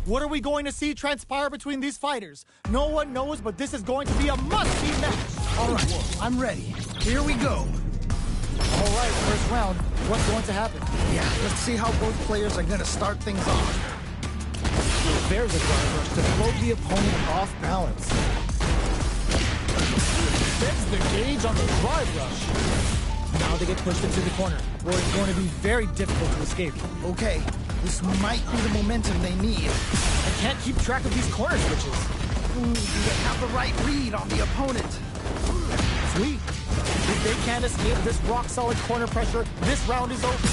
What are we going to see transpire between these fighters? No one knows, but this is going to be a must-see match. All right, I'm ready. Here we go. All right, first round. What's going to happen? Yeah, let's see how both players are going to start things off. There's a drive rush to float the opponent off balance. Sets the gauge on the drive rush. Now they get pushed into the corner, where it's going to be very difficult to escape. Okay, this might be the momentum they need. I can't keep track of these corner switches. Ooh, do they have the right read on the opponent? Sweet. If they can't escape this rock-solid corner pressure, this round is over.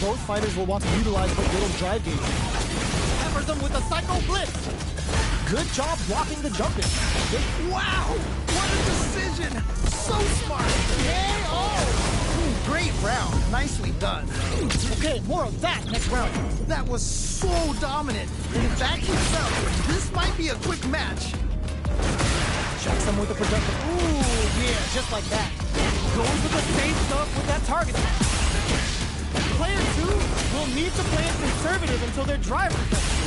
Both fighters will want to utilize what little drive gauge. Hammers them with a Psycho Blitz. Good job blocking the jump in. Wow! What a decision! So smart! KO! Great round. Nicely done. Okay, more of that next round. That was so dominant. And if that keeps up, this might be a quick match. Checks him with the projector. Ooh, yeah, just like that. Goes with the same stuff with that target. Player 2 will need to play it conservative until their drive recovers.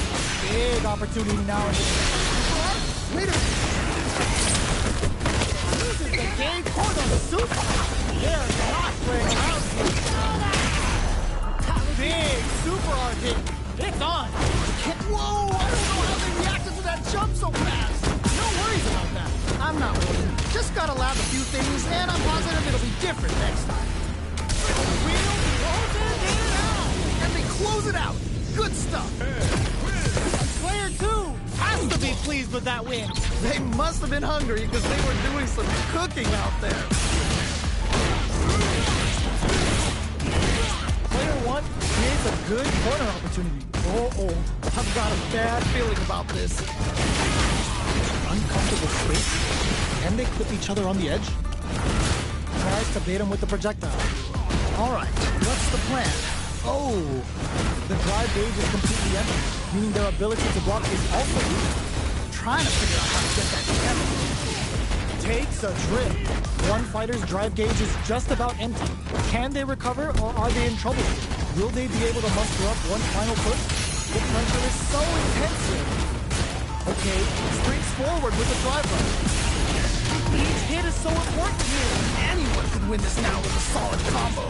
Big opportunity now. Wait a minute. Uses the game for the super. They're not playing around. Big super RD. It's on. Whoa, I don't know how they reacted to that jump so fast. No worries about that. I'm not worried. Just gotta lab a few things, and I'm positive it'll be different next time. Wheel closes it out. And they close it out. Good stuff. Player 2 has to be pleased with that win. They must have been hungry because they were doing some cooking out there. Player 1 creates a good corner opportunity. Oh, I've got a bad feeling about this. Uncomfortable space. Can they clip each other on the edge? Tries to bait him with the projectile. All right, what's the plan? Oh, the drive gauge is completely empty, meaning their ability to block is also weak. Trying to figure out how to get that together. Takes a trip. One fighter's drive gauge is just about empty. Can they recover, or are they in trouble? Will they be able to muster up one final push? The pressure is so intense here. Okay, springs forward with the drive rush. Each hit is so important here. Anyone could win this now with a solid combo.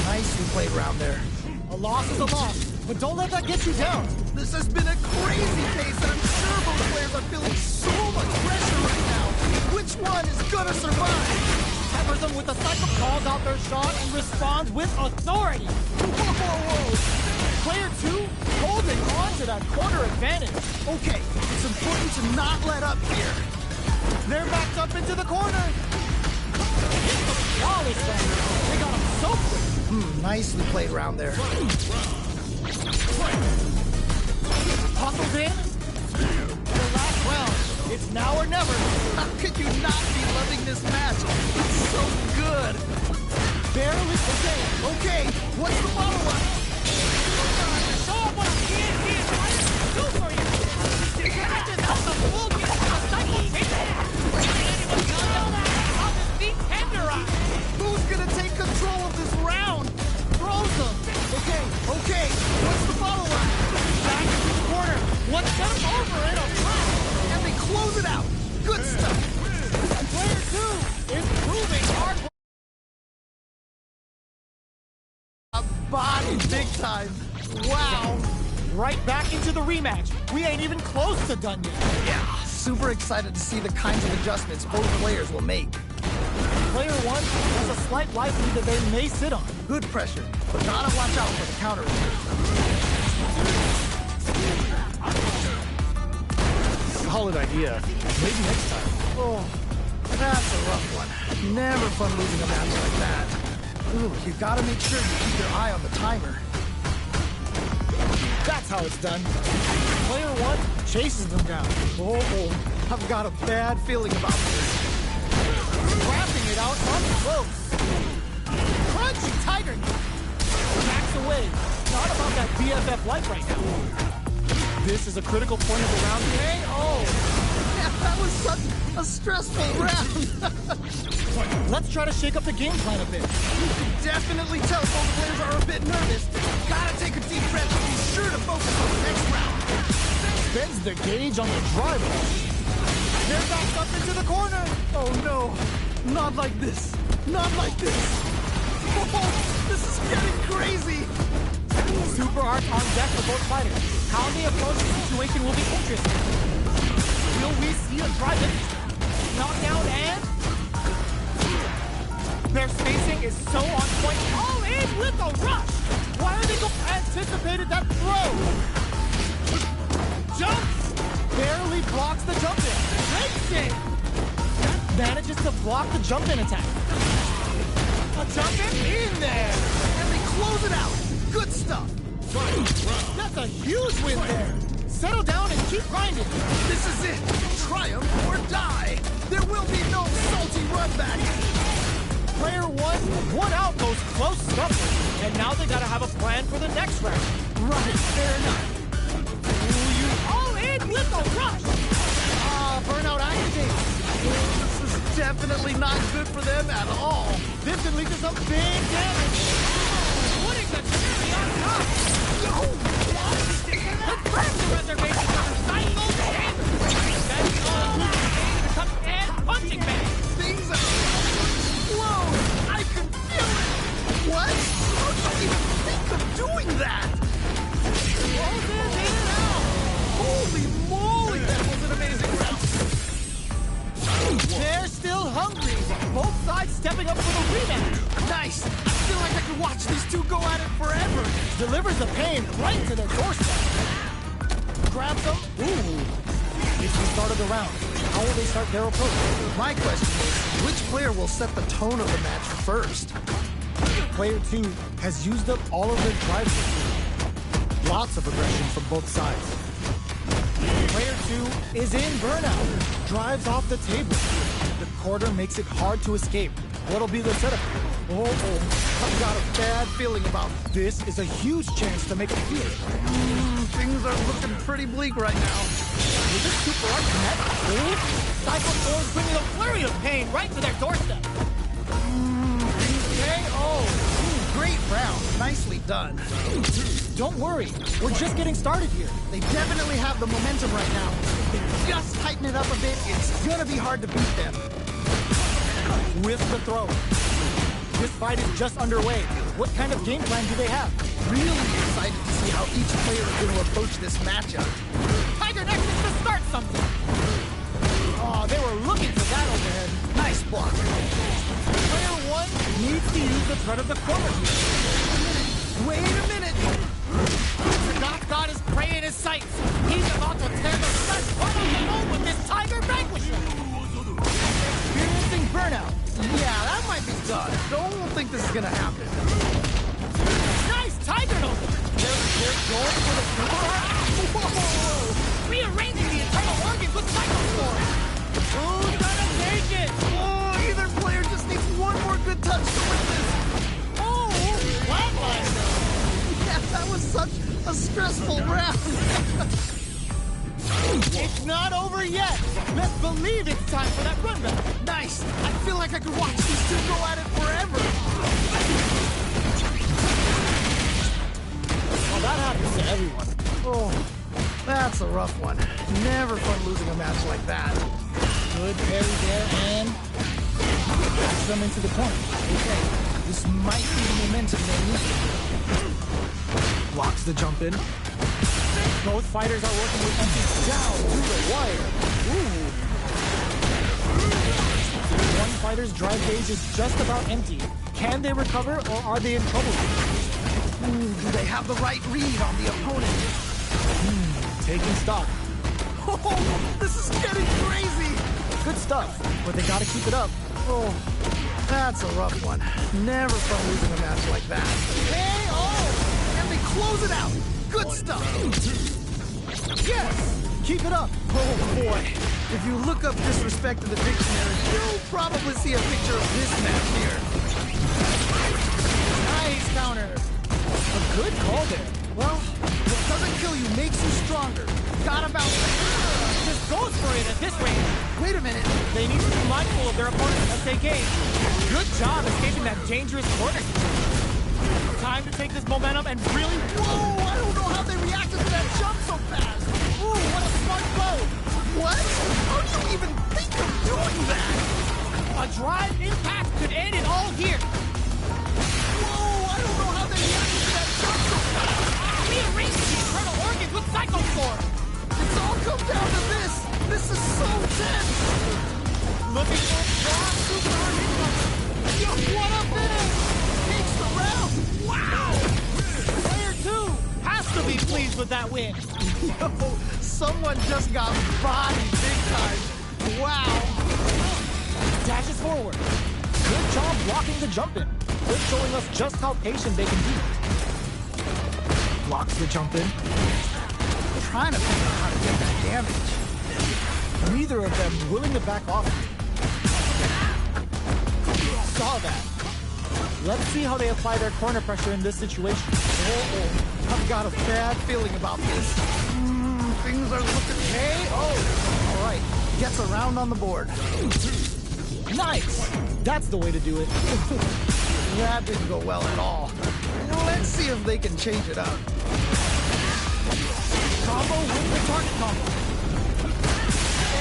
Nicely played around there. A loss is a loss, but don't let that get you down. This has been a crazy case, and I'm sure both players are feeling so much pressure right now. Which one is gonna survive? Hammers them with a cycle, calls out their shot, and responds with authority. Whoa. Player 2 holding on to that corner advantage. Okay, it's important to not let up here. They're backed up into the corner. Flawless run. They got him so quick. Nicely played around there. Hustles in. The last round. It's now or never. How could you not be loving this match? It's so good. Barely Okay, what's the follow-up? Show up what a TNT is trying to do for you. You can't just help the full get a cycle taker. Anyone tell you how this feet tenderize? Who's gonna take control of this round? Throws them. Okay, what's the follow-up? Back into the corner. One step over in a flash. And they close it out. Good stuff. Player 2 is proving hard. A body big time. Wow. Right back into the rematch. We ain't even close to done yet. Yeah, super excited to see the kinds of adjustments both players will make. Player 1 has a slight life lead that they may sit on. Good pressure, but gotta watch out for the counter. Solid idea. Maybe next time. Oh, that's a rough one. Never fun losing a match like that. Ooh, you gotta make sure you keep your eye on the timer. That's how it's done. Player 1 chases them down. Oh, I've got a bad feeling about this. Wrapping it out up close. Crunchy tiger. Backs away. Not about that BFF life right now. This is a critical point of the round. Oh, that was such a stressful round. Let's try to shake up the game plan a bit. You can definitely tell both players are a bit nervous. Gotta take a deep breath and be sure to focus on the next round. Spends the gauge on the drive ball. They're backed up into the corner. Oh no, not like this. Not like this. Oh, this is getting crazy. Super Arts on deck for both fighters. How they approach the situation will be interesting. Will we see a drive-in? Knockdown and... Their spacing is so on point. All in with a rush! Why are they anticipated that throw? Jumps! Barely blocks the jump-in. Great save! Manages to block the jump-in attack. A jump-in in there! And they close it out. Good stuff. That's a huge win there. Settle down and keep grinding. This is it. Triumph or die. There will be no salty run back. Player one out goes close stuff. And now they gotta have a plan for the next round. Right, fair enough. Ooh, you all in with a rush. Burnout activates. This is definitely not good for them at all. This can lead to some big damage. Putting the cherry on top. Oh, The pressure reservation for the cycle standard. That's all the tough and punching bag. things are... Whoa, I can feel it. What? How do you even think of doing that? Closes in and out. Holy moly, that was an amazing round. They're still hungry. Both sides stepping up for the rematch. Nice. I feel like I could watch these two go at it forever. Delivers the pain right to their doorstep. Grabs them. Ooh. It's the start of the round. How will they start their approach? My question is, which player will set the tone of the match first? Player 2 has used up all of their drive moves. Lots of aggression from both sides. Player 2 is in burnout. Drives off the table. The quarter makes it hard to escape. What'll be the setup? Oh, I've got a bad feeling about this is a huge chance to make a field. things are looking pretty bleak right now. Will this Super Art connect? Cycle Storm's bringing a flurry of pain right to their doorstep. Great round. Nicely done. Don't worry, we're just getting started here. They definitely have the momentum right now. If they just tighten it up a bit, it's gonna be hard to beat them. With the throw. This fight is just underway. What kind of game plan do they have? Really excited to see how each player is going to approach this matchup. Tiger next is to start something. Oh, they were looking for that overhead. Nice block. Player 1 needs to use the threat of the corner here. Wait a minute. The Knock God is prey in his sights. He's about to tear the flesh part of the bone with this Tiger Vanquisher. Experiencing burnout. Yeah, that might be done. Don't think this is going to happen. Nice Tiger Nova. They're going for the Super Art. Whoa! Rearranging the internal organs with Cycle Storm. Who's gonna take it? Oh, either player just needs one more good touch to win this. Oh, flatline. Yeah, that was such a stressful round. It's not over yet. Let's believe it's time for that run back. Nice. I feel like I could watch these two go at it forever. Well, that happens to everyone. Oh, that's a rough one. Never fun losing a match like that. Good parry there and pass them into the corner. Okay, this might be the momentum they need. Blocks the jump in. Both fighters are working with empties down to the wire. Ooh. One fighter's drive gauge is just about empty. Can they recover or are they in trouble? Do they have the right read on the opponent? Taking stock. Oh, this is getting crazy. Good stuff, but they gotta keep it up. Oh, that's a rough one. Never fun losing a match like that. And they close it out. Good stuff. Yes! Keep it up. Oh boy. If you look up disrespect in the dictionary, you'll probably see a picture of this match here. Nice counter. A good call there. Well, what doesn't kill you makes you stronger. Gotta bounce. Just goes for it at this range. Wait a minute. They need to be mindful of their opponent's SAK. Good job escaping that dangerous corner. Time to take this momentum and really... Whoa, I don't know how they reacted to that jump so fast. Ooh, what a smart blow. What? How do you even think of doing that? A drive impact could end it all here. Whoa, I don't know how they reacted to that jump so fast. Rearrange the internal organs with Psycho Storm. It's all come down to this. This is so tense. Looking for strong super hit. What a finish. Takes the round. Wow. Player 2 has to be pleased with that win. Yo, someone just got bodied big time. Wow. Dashes forward. Good job blocking the jump in. They're showing us just how patient they can be. Blocks the jump in. Trying to figure out how to get that damage. Neither of them willing to back off. Saw that. Let's see how they apply their corner pressure in this situation. Oh, I've got a bad feeling about this. Things are looking... Hey, oh, all right. Gets a round on the board. Nice! That's the way to do it. That didn't go well at all. Let's see if they can change it up. Combo with the target combo.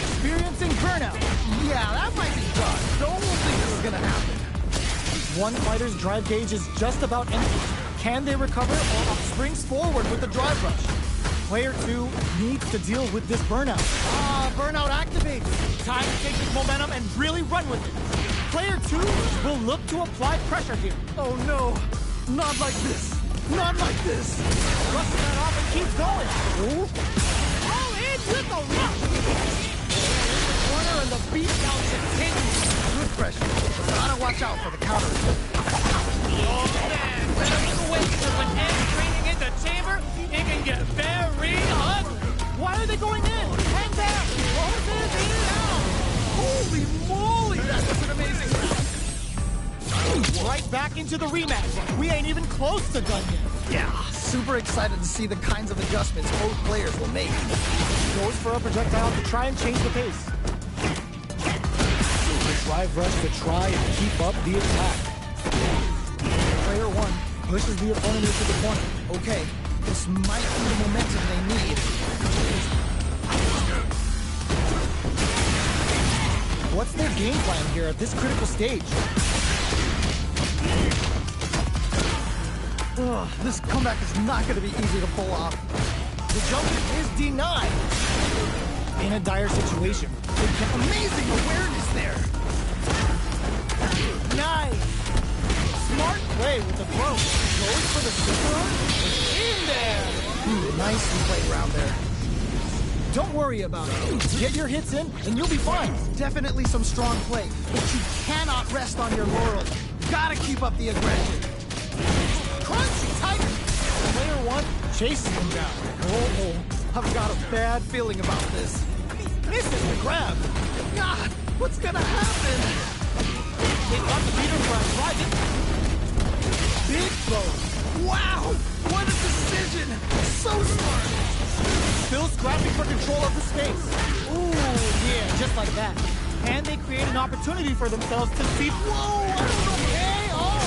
Experiencing burnout. Yeah, that might be done. Don't think this is gonna happen. One fighter's drive gauge is just about empty. Can they recover or springs forward with the drive rush? Player 2 needs to deal with this burnout. Burnout activates. Time to take this momentum and really run with it. Player 2 will look to apply pressure here. Oh no, not like this. Not like this. Brush that off and keep going. All in with the rush. Corner and the beatdown continues. Good pressure. Gotta watch out for the counter. Oh man, better look away because when Ed's training in the chamber, it can get very ugly. Why are they going in? Hang back. Both is in and out. Holy moly, that was an amazing round. Right back into the rematch. We ain't even close to done yet. Yeah, super excited to see the kinds of adjustments both players will make. Goes for a projectile to try and change the pace. The drive rush to try and keep up the attack. Player 1 pushes the opponent into the corner. Okay, this might be the momentum they need. What's their game plan here at this critical stage? Ugh, this comeback is not going to be easy to pull off. The jump is denied. In a dire situation. Amazing awareness there. Nice. Smart play with the throw. Goes for the super arm. In there. Nicely played round there. Don't worry about it. Get your hits in, and you'll be fine. Definitely some strong play, but you cannot rest on your laurels. Gotta keep up the aggression. Crunch tiger. Player 1 chases him down. Oh, I've got a bad feeling about this. Misses the grab. God, what's gonna happen? They got the beater for a private. Big blow. Wow, what a decision. So smart. Still scrapping for control of the space. Ooh, yeah, just like that. And they create an opportunity for themselves to see. Whoa, I don't know. Hey, oh.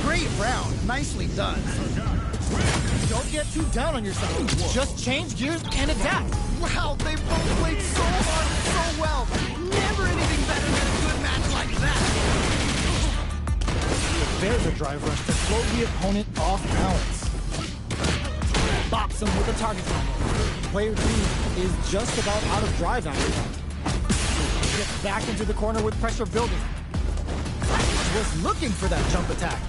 Great round. Nicely done. Don't get too down on yourself. Just change gears and adapt. Wow, they both played so hard and so well. Never anything better than a good match like that. There's a drive rush to throw the opponent off balance. Bops him with a target combo. Player 2 is just about out of drive after that. Gets back into the corner with pressure building. Was looking for that jump attack.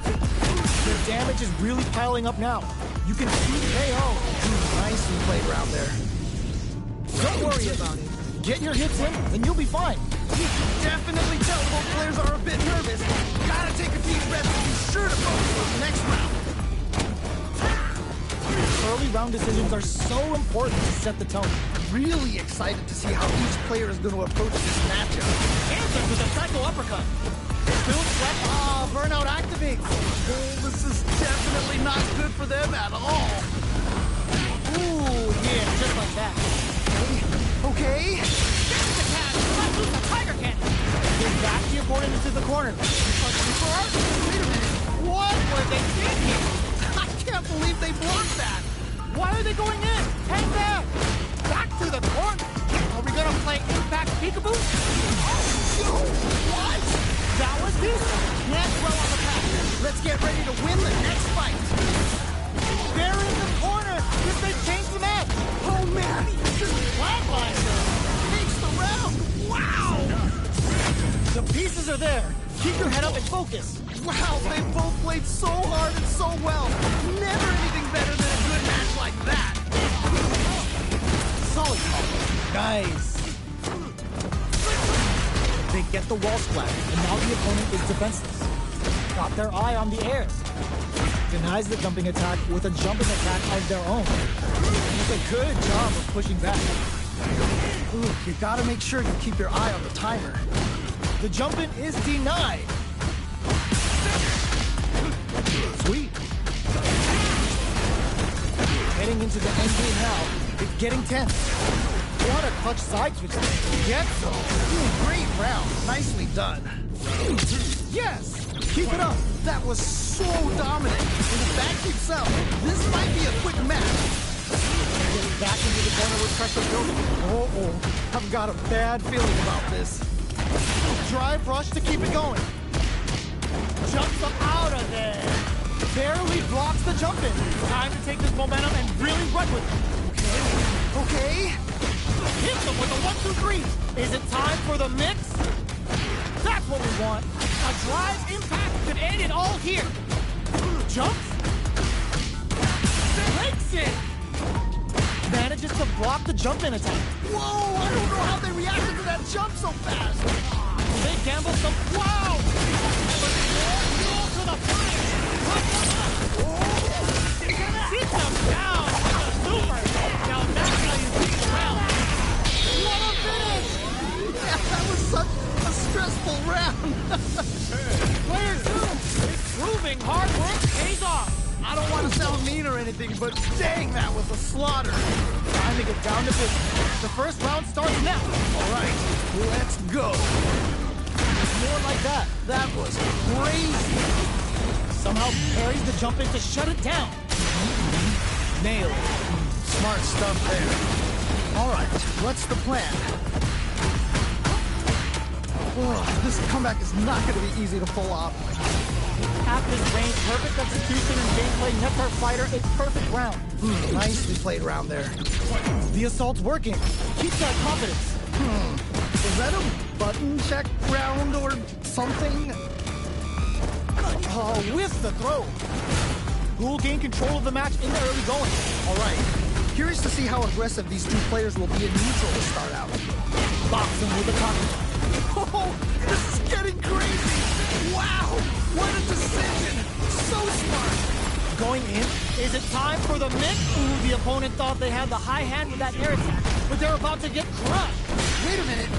The damage is really piling up now. You can see KO. Nicely played round there. Don't worry about it. Get your hits in, and you'll be fine. You can definitely tell both players are a bit nervous. Gotta take a deep breath and be sure to focus on the next round. Early round decisions are so important to set the tone. Really excited to see how each player is going to approach this matchup. Answers with a psycho uppercut. Still sweat. Burnout activates. Oh, this is definitely not good for them at all. Ooh, yeah, just like that. Okay. That's the loose a tiger cannon. They back the opponent into the corner. Super art? Wait a minute. What were they thinking? I can't believe they blocked that. Why are they going in? Hang back! Back to the corner. Are we gonna play Impact Peekaboo? What? That was decent. Can't dwell on the past. Let's get ready to win the next fight. They're in the corner. If they change the match. Oh man, just Flatline. takes the round. Wow. The pieces are there. Keep your head up and focus. Wow, they both played so hard and so well. Never anything better than a good match like that. Solid call. Nice. They get the wall splat, and now the opponent is defenseless. Got their eye on the air. Denies the jumping attack with a jumping attack of their own. It's a good job of pushing back. Ooh, you gotta make sure you keep your eye on the timer. The jump-in is denied. Sweet. Heading into the end game now. It's getting tense. What a clutch side switch. Yes, so. Great round. Nicely done. Yes. Keep it up. That was so dominant. And if that keeps up, this might be a quick match. Getting back into the corner with pressure building. Oh, I've got a bad feeling about this. Drive rush to keep it going. Jumps up out of there. Barely blocks the jump-in. Time to take this momentum and really run with it. Okay. Hit them with a 1-2-3. Is it time for the mix? That's what we want. A drive impact could end it all here. Jumps. Breaks it. Manages to block the jump-in attack. Whoa, I don't know how they reacted to that jump so fast. They gamble some. Wow! Fuel to the fire. Sit them down with a super. Now that's how you beat the round. What a finish! Yeah, that was such a stressful round. Player 2 is proving hard work pays off. I don't want to sound mean or anything, but dang, that was a slaughter. Time to get down to business. The first round starts now. All right, let's go. More like that. That was crazy. Somehow parries the jump in to shut it down. Nailed it. Smart stuff there. All right, what's the plan? Oh, this comeback is not going to be easy to pull off. At this range, perfect execution and gameplay nets our fighter a perfect round. Nicely played round there. The assault's working. Keep that confidence. Was that a button check round or something? With the throw. Who will gain control of the match in the early going? All right. Curious to see how aggressive these two players will be in neutral to start out. Boxing with the cocktail. Oh, this is getting crazy. Wow, what a decision. So smart. Going in, is it time for the mix? Ooh, the opponent thought they had the high hand with that air attack, but they're about to get crushed. Wait a minute.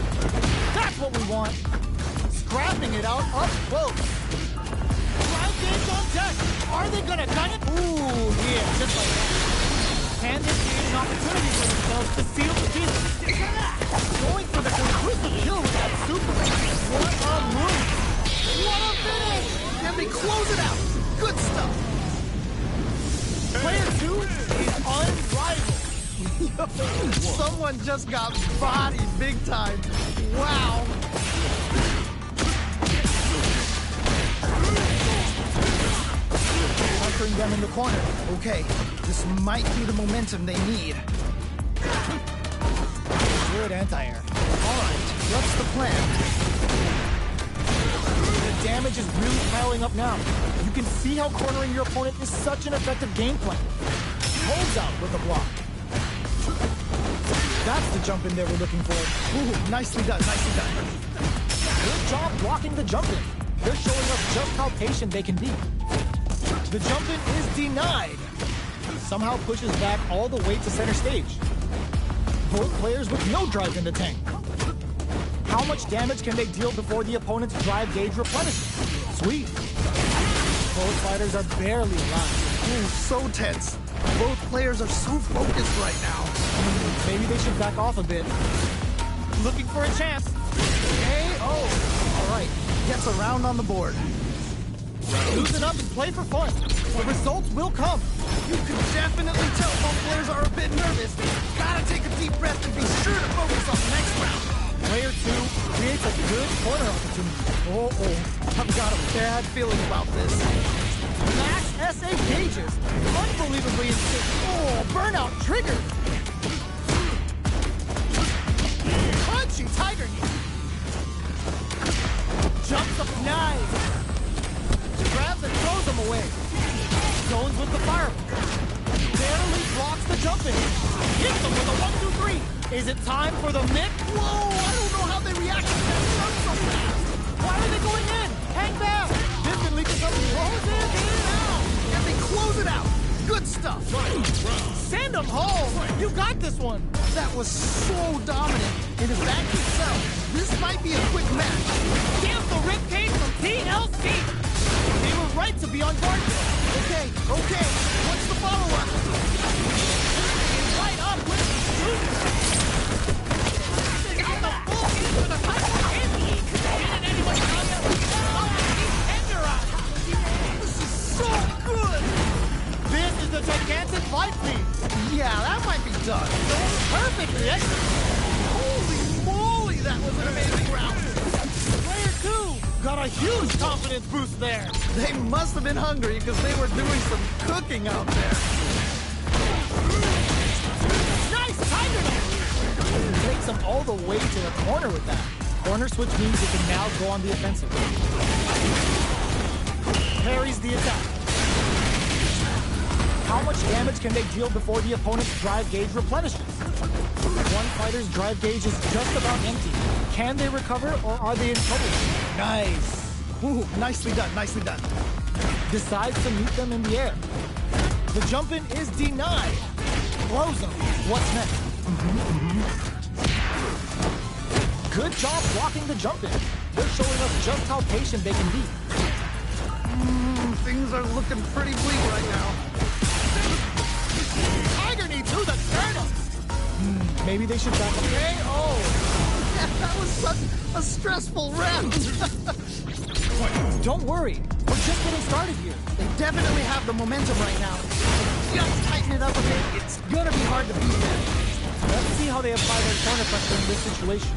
That's what we want. Scrapping it out up close. Drive gauge on deck. Are they gonna gun it? Ooh, yeah, just like that. Can this create an opportunity for themselves to seal the deal? Going for the conclusive kill with that super. What a move. What a finish. Can they close it out? Good stuff. Player 2 is unrivaled. Someone just got bodied big time. Wow. Conquering them in the corner. Okay, this might be the momentum they need. Good anti-air. All right, what's the plan? The damage is really piling up now. You can see how cornering your opponent is such an effective game plan. Holds out with a block. That's the jump in they were looking for. Ooh, nicely done, nicely done. Good job blocking the jump in. They're showing us just how patient they can be. The jump in is denied. Somehow pushes back all the way to center stage. Both players with no drive in the tank. How much damage can they deal before the opponent's drive gauge replenishes? Sweet. Both fighters are barely alive. Ooh, so tense. Both players are so focused right now. Maybe they should back off a bit. Looking for a chance. All right. Gets a round on the board. Loosen up and play for fun. The results will come. You can definitely tell both players are a bit nervous. Gotta take a deep breath and be sure to focus on the next round. Player 2 creates a good corner opportunity. I've got a bad feeling about this. Max SA gauges. Unbelievably insane. Oh, burnout triggered. Crunchy tiger knee. Jumps up nice. Grabs and throws him away. Zones with the fire. Barely blocks the jump in. Hits him with a 1-2-3. Is it time for the mix? Whoa, I don't know how they react to that jump so fast. Why are they going in? Hang back. This can lead to something. Close it in and out. Yeah, they close it out. Good stuff. Send them home. You got this one. That was so dominant. And if that keeps up, this might be a quick match. Cancel ribcage from TLC. They were right to be on guard. Okay. What's the follow-up? Right up with They got the full hit for the title again. Didn't anyone tell you? Tenderized. This is so good. This is the gigantic life feed. Yeah, that might be done. Perfectly executed. Holy moly, that was an amazing round. Player 2 got a huge confidence boost there. They must have been hungry because they were doing some cooking out there. Nice tiger knee. Takes them all the way to the corner with that. Corner switch means they can now go on the offensive. Parries the attack. How much damage can they deal before the opponent's drive gauge replenishes? One fighter's drive gauge is just about empty. Can they recover or are they in trouble? Nice. Ooh, nicely done. Decides to meet them in the air. The jump-in is denied. Throws them. What's next? Good job blocking the jump-in. They're showing us just how patient they can be. Things are looking pretty bleak right now. Tiger knee to the sternum. Maybe they should back up. Yeah, that was such a stressful round. Don't worry. We're just getting started here. They definitely have the momentum right now. Just tighten it up a bit. It's gonna be hard to beat them. Let's see how they apply their corner pressure in this situation.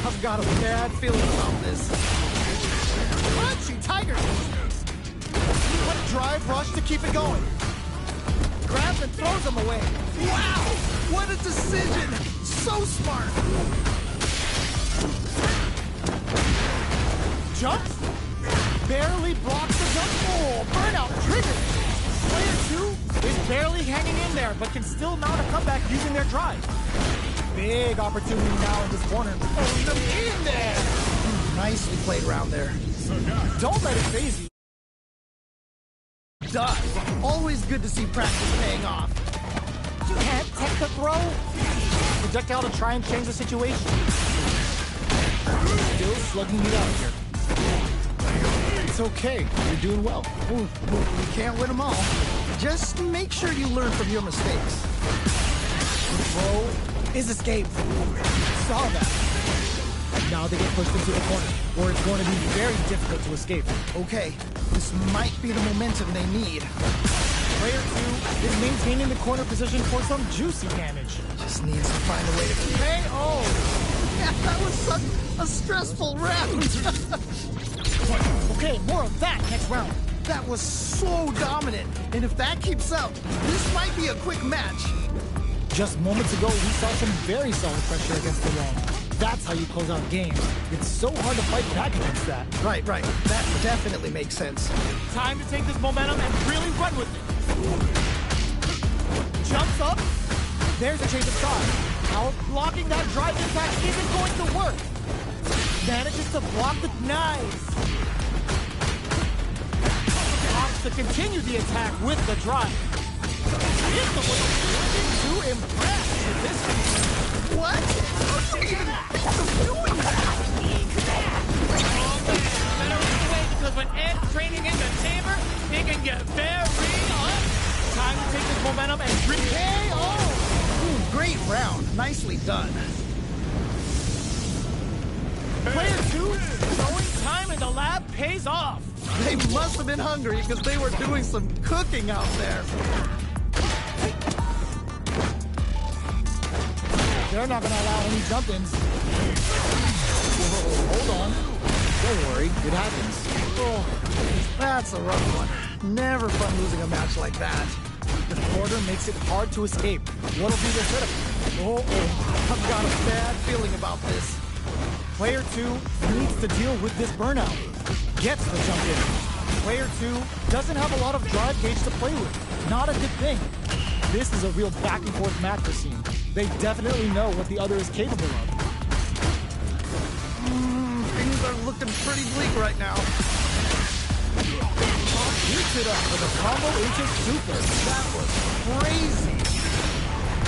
I've got a bad feeling about this. Crunchy tiger knee. What drive rush to keep it going. Grabs and throws them away. Wow, what a decision. So smart. Jumps. Barely blocks the jump. Oh, burnout triggered. Player 2 is barely hanging in there, but can still mount a comeback using their drive. Big opportunity now in this corner. Oh, them in there. Nicely played round there. Don't let it faze you. Done. Always good to see practice paying off. You can't take the throw. Projectile to try and change the situation. Still slugging it out here. It's okay. You're doing well. You can't win them all. Just make sure you learn from your mistakes. The throw is escaped. Saw that. Now they get pushed into the corner, where it's going to be very difficult to escape. Okay, this might be the momentum they need. Player 2 is maintaining the corner position for some juicy damage. Just needs to find a way to KO. Yeah, that was such a stressful round. Okay, more of that next round. That was so dominant. And if that keeps up, this might be a quick match. Just moments ago, we saw some very solid pressure against the wall. That's how you close out games. It's so hard to fight back against that. Right. That definitely makes sense. Time to take this momentum and really run with it. Jumps up. There's a change of side. How blocking that drive impact isn't going to work. Manages to block the knives. Opts to continue the attack with the drive. Hit them with a looking to impress with this one. What? How do you even think of doing that? Oh man, better run away because when Ed's training in the chamber, he can get very hot. Time to take this momentum and KO. Great round. Nicely done. Player 2, showing time in the lab pays off. They must have been hungry because they were doing some cooking out there. They're not going to allow any jump-ins. Whoa, hold on. Don't worry, it happens. Oh, that's a rough one. Never fun losing a match like that. The quarter makes it hard to escape. What'll be their setup? I've got a bad feeling about this. Player 2 needs to deal with this burnout. Gets the jump in. Player 2 doesn't have a lot of drive gauge to play with. Not a good thing. This is a real back and forth match we're seeing. They definitely know what the other is capable of. Things are looking pretty bleak right now. Heats it up with a combo into super. That was crazy.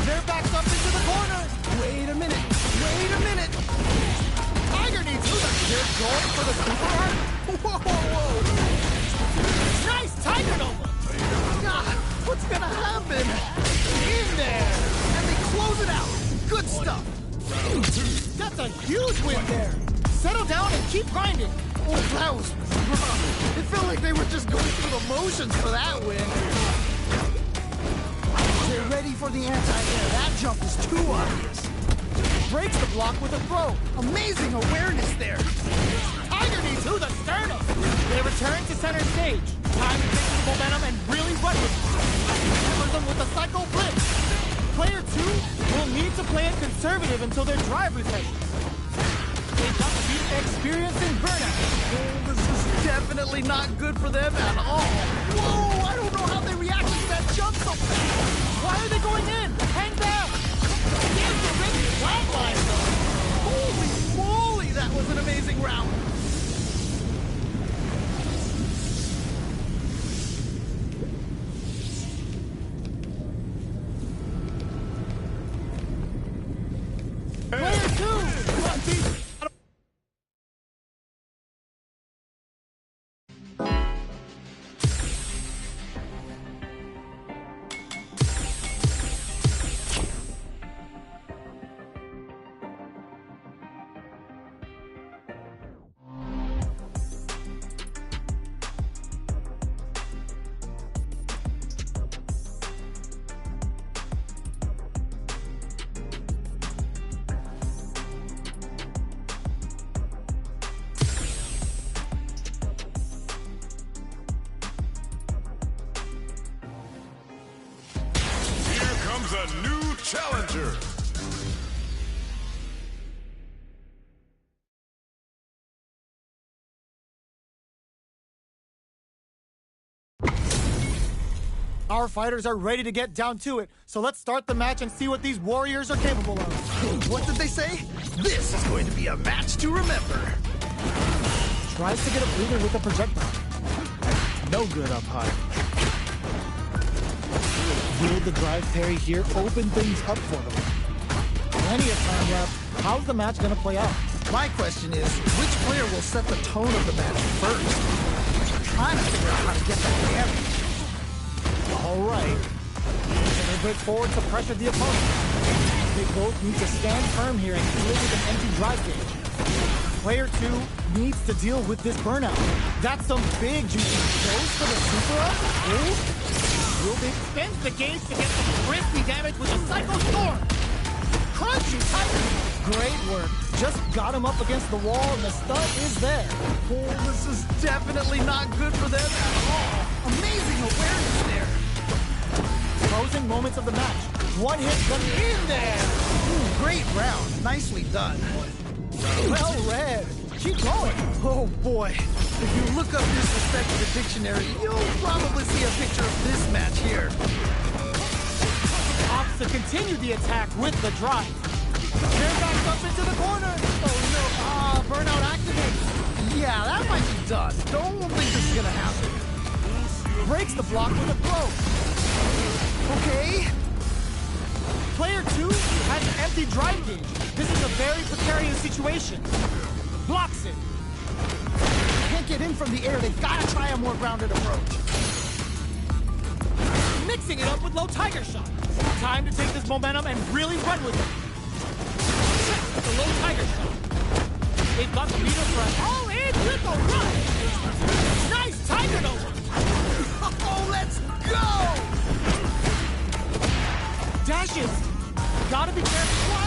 They're backed up into the corner. Wait a minute. Wait a minute. Tiger needs to. They're going for the super art. Whoa, whoa. Nice Tiger Nova. God, what's gonna happen? In there. And they close it out. Good stuff. That's a huge win there. Settle down and keep grinding. Oh, that was rough. It felt like they were just going through the motions for that win. They're ready for the anti-air. That jump is too obvious. Breaks the block with a throw. Amazing awareness there. Tiger needs To the sternum. They return to center stage. Time to take the momentum and really run with it. hammers them with a psycho blitz. Player 2 will need to play it conservative until their drive resets. They just keep experiencing burnout. Oh, this is definitely not good for them at all. Whoa, I don't know how they reacted to that jump so fast. Why are they going in? Hang back. Here's the ring flatline though. Holy moly, that was an amazing round. Player 2! A new challenger. Our fighters are ready to get down to it, so let's start the match and see what these warriors are capable of. What did they say? This is going to be a match to remember. Tries to get a breather with a projectile. No good up high. Will the drive parry here open things up for them? Plenty of time left. How's the match going to play out? My question is, which player will set the tone of the match first? I'm trying to figure out how to get that damage. All right. They break forward to pressure the opponent. They both need to stand firm here and deal with an empty drive gauge. Player 2 needs to deal with this burnout. That's some big juicy. Goes for the super up. Will they Spends the gauge to get some crispy damage with a Psycho Storm. crunchy Tiger? Great work. Just got him up against the wall and the stun is there. Oh, this is definitely not good for them at all. Amazing awareness there. Closing moments of the match. One hit them in there. Ooh, great round. Nicely done. Well read. Keep going. Oh boy. If you look up disrespect in the dictionary, you'll probably see a picture of this match here. Opts to continue the attack with the drive. They're backed up into the corner. Oh no. Burnout activates. Yeah, that might be done. Don't think this is gonna happen. Breaks the block with a throw. Okay. Player 2 has an empty drive gauge. This is a very precarious situation. Blocks it. Can't get in from the air. They've got to try a more grounded approach. Mixing it up with low Tiger Shot. Time to take this momentum and really run with it. Check with the low Tiger Shot. They've got the meter pressure. Oh, in with the rush! Nice tiger over! Oh, let's go! Dashes! Gotta be careful.